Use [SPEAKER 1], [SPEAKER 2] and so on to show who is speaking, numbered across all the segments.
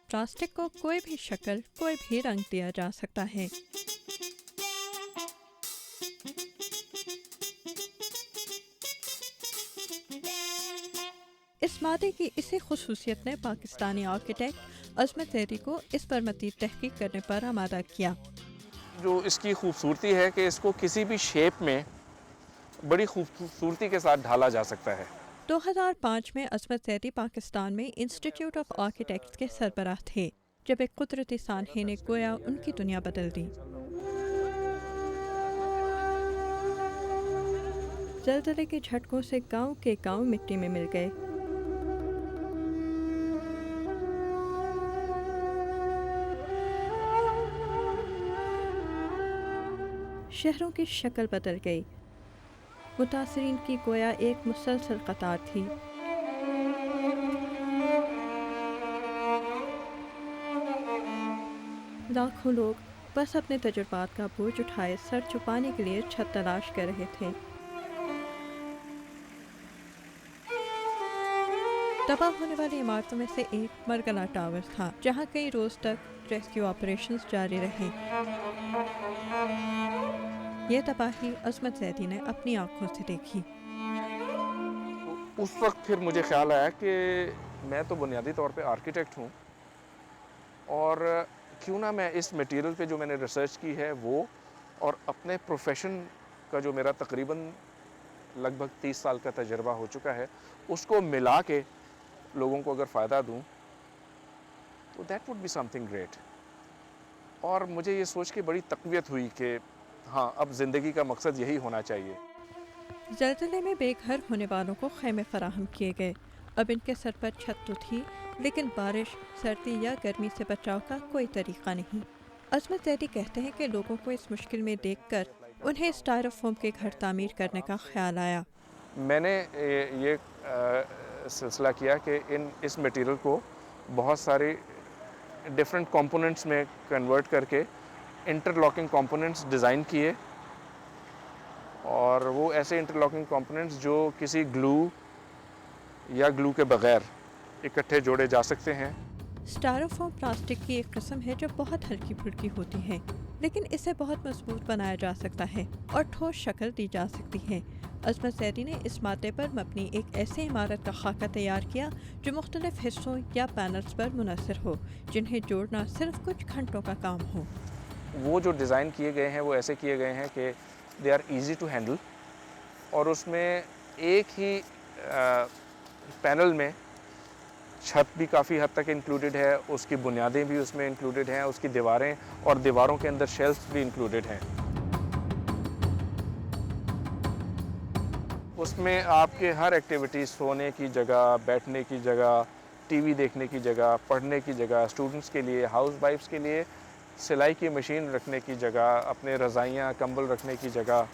[SPEAKER 1] Plastic को कोई भी शक्ल, कोई भी रंग दिया जा सकता है। इस मादे की इसी खुसूसियत ने पाकिस्तानी आर्किटेक्ट अजमत ज़ैदी को इस पर मज़ीद तहकीक करने पर आमादा किया।
[SPEAKER 2] जो इसकी खूबसूरती है कि इसको किसी भी शेप में बड़ी खूबसूरती के साथ ढाला जा सकता है।
[SPEAKER 1] 2005 में अजमत ज़ैदी पाकिस्तान में इंस्टीट्यूट ऑफ आर्किटेक्ट्स के सरबराह थे, जब एक कुदरती सानहे ने गोया उनकी दुनिया बदल दी। ज़लज़ले के झटकों से गांव के गांव मिट्टी में मिल गए। शहरों की शक्ल बदल गई। मुतासरीन की गोया एक मुसलसल कतार थी। लाखों लोग बस अपने तजुर्बात का बोझ उठाए सर छुपाने के लिए छत तलाश कर रहे थे। तबाह होने वाली इमारतों में से एक मरगला टावर था, जहां कई रोज तक रेस्क्यू ऑपरेशंस जारी रहे। ये तबाही अजमत ज़ैदी ने अपनी आंखों से देखी।
[SPEAKER 2] उस वक्त फिर मुझे ख्याल आया कि मैं तो बुनियादी तौर पे आर्किटेक्ट हूँ, और क्यों ना मैं इस मटेरियल पे जो मैंने रिसर्च की है वो, और अपने प्रोफेशन का जो मेरा तकरीबन लगभग 30 साल का तजर्बा हो चुका है, उसको मिला के लोगों को अगर फ़ायदा दूँ तो that would be something great. और मुझे ये सोच के बड़ी तक़वियत हुई कि हाँ, अब ज़िंदगी का मकसद यही होना चाहिए।
[SPEAKER 1] ज़लज़ले में बेघर होने वालों को खैमे फराहम किए गए। अब इनके सर पर छत तो थी, लेकिन बारिश, सर्दी या गर्मी से बचाव का कोई तरीक़ा नहीं। अजमत ज़ैदी कहते हैं कि लोगों को इस मुश्किल में देखकर उन्हें स्टायरोफोम के घर तामीर करने का ख्याल आया।
[SPEAKER 2] मैंने ये सिलसिला किया कि इस मटेरियल को बहुत सारे डिफरेंट कंपोनेंट्स में कन्वर्ट करके इंटरलॉकिंग कंपोनेंट्स डिज़ाइन किए, और वो ऐसे इंटरलॉकिंग कंपोनेंट्स जो किसी ग्लू या ग्लू के बगैर इकट्ठे जोड़े जा सकते हैं।
[SPEAKER 1] स्टायरोफोम प्लास्टिक की एक किस्म है जो बहुत हल्की फुल्की होती है, लेकिन इसे बहुत मजबूत बनाया जा सकता है और ठोस शक्ल दी जा सकती है। अजमत ज़ैदी ने इस मादे पर मबनी एक ऐसी इमारत का खाका तैयार किया जो मुख्तलिफ हिस्सों या पैनल्स पर मुनहसर हो, जिन्हें जोड़ना सिर्फ कुछ घंटों का काम हो।
[SPEAKER 2] वो जो डिज़ाइन किए गए हैं वो ऐसे किए गए हैं कि they are easy to handle, और उसमें एक ही पैनल में छत भी काफ़ी हद तक इंक्लूडेड है, उसकी बुनियादें भी उसमें इंक्लूडेड हैं, उसकी दीवारें और दीवारों के अंदर शेल्फ्स भी इंक्लूडेड हैं। उसमें आपके हर एक्टिविटी, सोने की जगह, बैठने की जगह, टीवी देखने की जगह, पढ़ने की जगह, स्टूडेंट्स के लिए, हाउस वाइफ्स के लिए सिलाई की मशीन रखने की जगह, अपने रज़ाइयाँ कंबल रखने की जगह,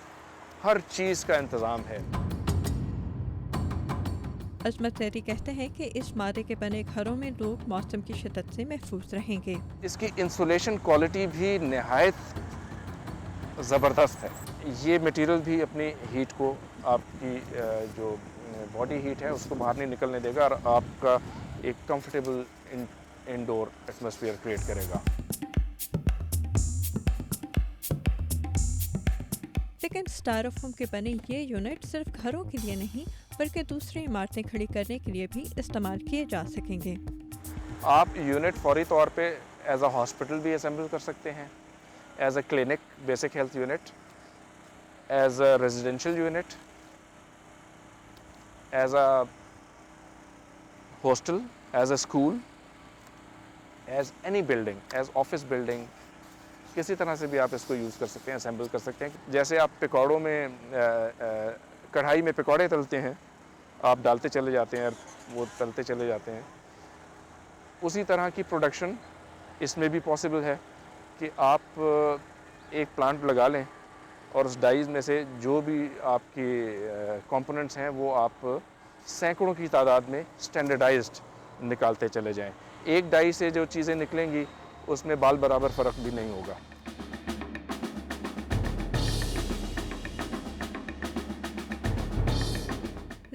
[SPEAKER 2] हर चीज़ का इंतज़ाम है।
[SPEAKER 1] अजमत ज़ैदी कहते हैं कि इस मादे के बने घरों में लोग मौसम की शिद्दत से महफूज रहेंगे।
[SPEAKER 2] इसकी इंसुलेशन क्वालिटी भी नहायत ज़बरदस्त है। ये मटेरियल भी अपनी हीट को, आपकी जो बॉडी हीट है उसको बाहर नहीं निकलने देगा, और आपका एक कंफर्टेबल इंडोर एटमॉस्फेयर क्रिएट करेगा।
[SPEAKER 1] लेकिन स्टायरोफोम के बने ये यूनिट सिर्फ घरों के लिए नहीं, बल्कि दूसरी इमारतें खड़ी करने के लिए भी इस्तेमाल किए जा सकेंगे।
[SPEAKER 2] आप यूनिट फौरी तौर पे एज अ हॉस्पिटल भी असेंबल कर सकते हैं, as a clinic, basic health unit, as a residential unit, as a hostel, as a school, as any building, as office building, किसी तरह से भी आप इसको यूज़ कर सकते हैं, असेंबल कर सकते हैं। जैसे आप पकौड़ों में कढ़ाई में पकौड़े तलते हैं, आप डालते चले जाते हैं, वो तलते चले जाते हैं, उसी तरह की प्रोडक्शन इसमें भी पॉसिबल है कि आप एक प्लांट लगा लें और उस डाइज में से जो भी आपकी कंपोनेंट्स हैं वो आप सैकड़ों की तादाद में स्टैंडर्डाइज्ड निकालते चले जाएं। एक डाई से जो चीज़ें निकलेंगी उसमें बाल बराबर फ़र्क भी नहीं होगा।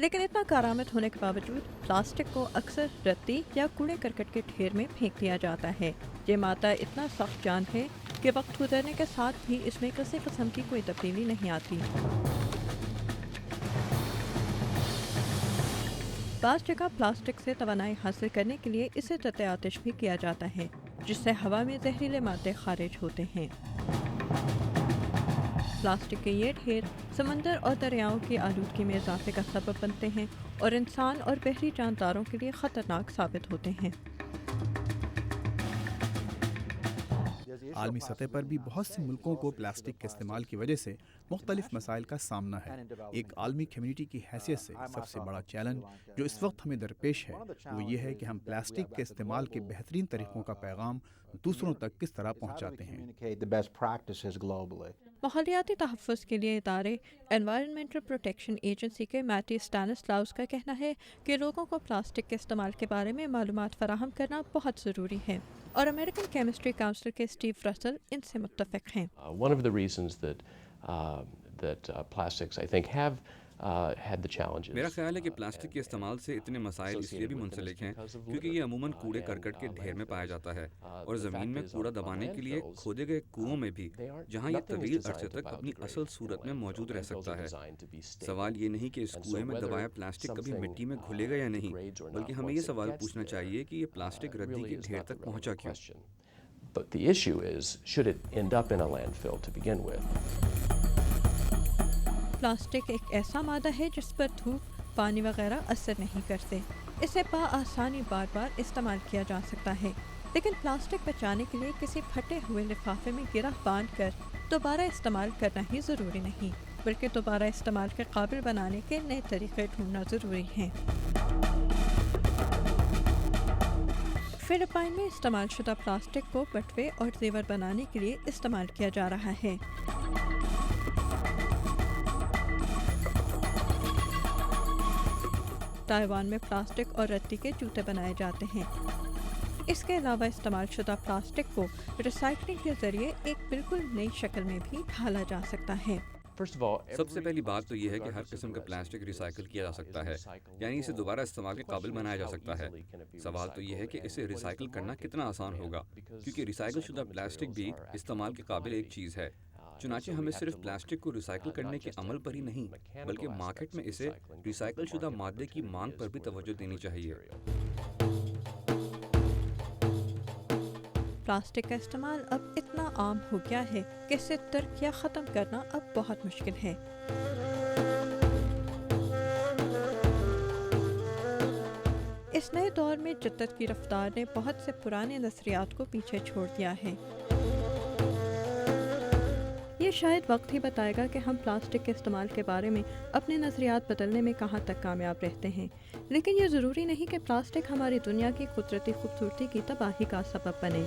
[SPEAKER 1] लेकिन इतना कारआमद होने के बावजूद प्लास्टिक को अक्सर रद्दी या कूड़े करकट के ढेर में फेंक दिया जाता है। ये मादा इतना सख्त जान है कि वक्त गुजरने के साथ भी इसमें किसी किस्म की कोई तब्दीली नहीं आती। बाज़ जगह प्लास्टिक से तवानाई हासिल करने के लिए इसे तते आतिश भी किया जाता है, जिससे हवा में जहरीले मादे खारिज होते हैं। प्लास्टिक के ये ढेर समंदर और दरियाओं की आलूदगी में इजाफे का सबब बनते हैं और इंसान और बहरी जानदारों के लिए ख़तरनाक साबित होते हैं।
[SPEAKER 3] आलमी सतह पर भी बहुत से मुल्कों को प्लास्टिक के इस्तेमाल की वजह से मुख्तलिफ मसाइल का सामना है। एक आलमी कम्युनिटी की हैसियत से सबसे बड़ा चैलेंज जो इस वक्त हमें दरपेश है वो ये है कि हम प्लास्टिक के इस्तेमाल के बेहतरीन तरीक़ों का पैगाम दूसरों तक किस तरह पहुँचाते हैं।
[SPEAKER 1] माहौलियाती तहफ़्फ़ुज़ के लिए इदारे एनवायरनमेंटल प्रोटेक्शन एजेंसी के मैटी स्टैनिस्लाउस का कहना है कि लोगों को प्लास्टिक के इस्तेमाल के बारे में मालूमात फराहम करना बहुत ज़रूरी है, और अमेरिकन केमिस्ट्री काउंसिल के स्टीव रसल इनसे मुत्तफ़िक़ हैं।
[SPEAKER 4] One of the reasons that plastics, I think, have had the challenges.
[SPEAKER 5] मेरा ख्याल है कि प्लास्टिक के इस्तेमाल से इतने मसाइल इसलिए भी मुंसलिक हैं क्योंकि ये अमूमन कूड़े करकट के ढेर में पाया जाता है, और ज़मीन में कूड़ा दबाने के लिए खोदे गए कुओं में भी, जहाँ ये तवील अरसे तक अपनी असल सूरत में मौजूद रह सकता है। सवाल ये नहीं कि इस कुएं में दबाया प्लास्टिक कभी मिट्टी में घुलेगा या नहीं, बल्कि हमें ये सवाल पूछना चाहिए कि ये प्लास्टिक रद्दी के ढेर तक पहुँचा क्यों।
[SPEAKER 4] But the issue is, should it end up in a landfill to begin with?
[SPEAKER 1] Plastic एक ऐसा मादा है जिस पर धूप, पानी वगैरह असर नहीं करते। इसे बआसानी बार बार इस्तेमाल किया जा सकता है, लेकिन प्लास्टिक बचाने के लिए किसी फटे हुए लिफाफे में गिरह बांध कर दोबारा इस्तेमाल करना ही ज़रूरी नहीं, बल्कि दोबारा इस्तेमाल के काबिल बनाने के नए तरीक़े ढूंढना ज़रूरी हैं। फिलिपाइन में इस्तेमाल शुदा प्लास्टिक को बटवे और जेवर बनाने के लिए इस्तेमाल किया जा रहा है। ताइवान में प्लास्टिक और रद्दी के जूते बनाए जाते हैं। इसके अलावा इस्तेमाल शुदा प्लास्टिक को रिसाइकलिंग के जरिए एक बिल्कुल नई शक्ल में भी ढाला जा सकता है।
[SPEAKER 5] सबसे पहली बात तो ये है कि हर किस्म का प्लास्टिक रिसाइकिल किया जा सकता है, यानी इसे दोबारा इस्तेमाल के काबिल बनाया जा सकता है। सवाल तो ये है कि इसे रिसाइकिल करना कितना आसान होगा, क्योंकि रिसाइकिल शुदा प्लास्टिक भी इस्तेमाल के काबिल एक चीज़ है। चुनांचे हमें सिर्फ प्लास्टिक को रिसाइकिल करने के अमल पर ही नहीं, बल्कि मार्केट में इसे रिसाइकिल शुदा मादे की मांग पर भी तवज्जो देनी चाहिए।
[SPEAKER 1] प्लास्टिक का इस्तेमाल अब इतना आम हो गया है कि इसे तर्क या ख़त्म करना अब बहुत मुश्किल है। इस नए दौर में जद्दत की रफ्तार ने बहुत से पुराने नज़रियात को पीछे छोड़ दिया है। ये शायद वक्त ही बताएगा कि हम प्लास्टिक के इस्तेमाल के बारे में अपने नज़रियात बदलने में कहाँ तक कामयाब रहते हैं, लेकिन ये ज़रूरी नहीं कि प्लास्टिक हमारी दुनिया की कुदरती खूबसूरती की तबाही का सबब बने।